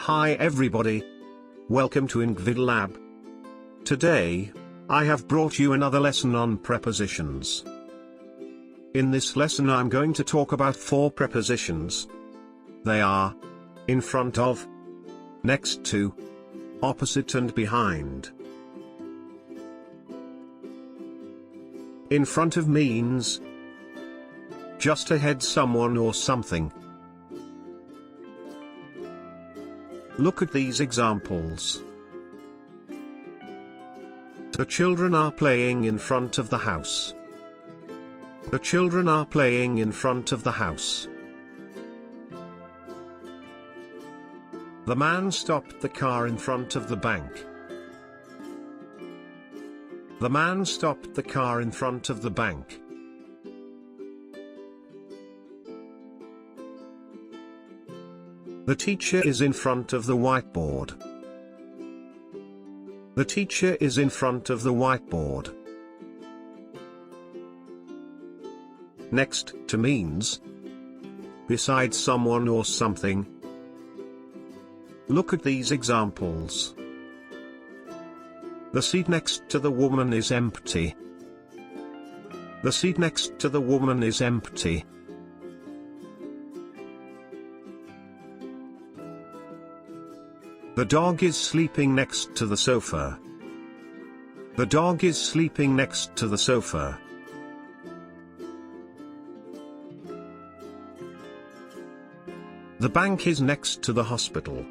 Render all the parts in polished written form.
Hi everybody. Welcome to Ingvid Lab. Today, I have brought you another lesson on prepositions. In this lesson I'm going to talk about 4 prepositions. They are in front of, next to, opposite and behind. In front of means just ahead someone or something. Look at these examples. The children are playing in front of the house. The children are playing in front of the house. The man stopped the car in front of the bank. The man stopped the car in front of the bank. The teacher is in front of the whiteboard. The teacher is in front of the whiteboard. Next to means beside someone or something. Look at these examples. The seat next to the woman is empty. The seat next to the woman is empty. The dog is sleeping next to the sofa. The dog is sleeping next to the sofa. The bank is next to the hospital.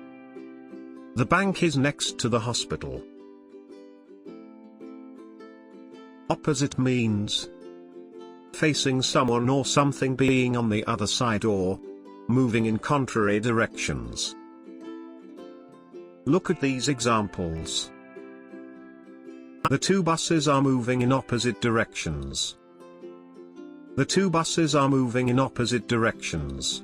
The bank is next to the hospital. Opposite means facing someone or something, being on the other side, or moving in contrary directions. Look at these examples. The 2 buses are moving in opposite directions. The 2 buses are moving in opposite directions.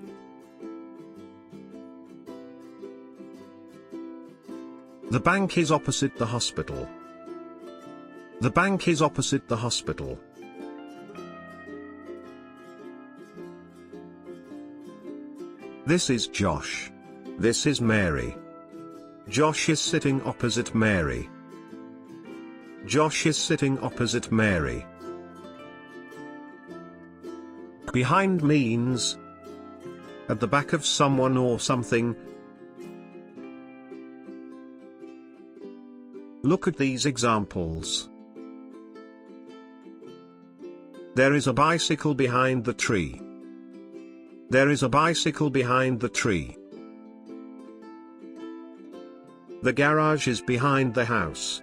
The bank is opposite the hospital. The bank is opposite the hospital. This is Josh. This is Mary. Josh is sitting opposite Mary. Josh is sitting opposite Mary. Behind means at the back of someone or something. Look at these examples. There is a bicycle behind the tree. There is a bicycle behind the tree. The garage is behind the house.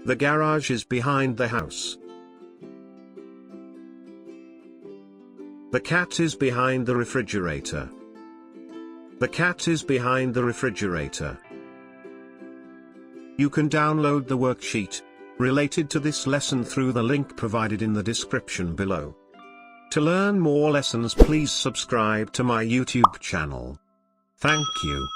The garage is behind the house. The cat is behind the refrigerator. The cat is behind the refrigerator. You can download the worksheet related to this lesson through the link provided in the description below. To learn more lessons, please subscribe to my YouTube channel. Thank you.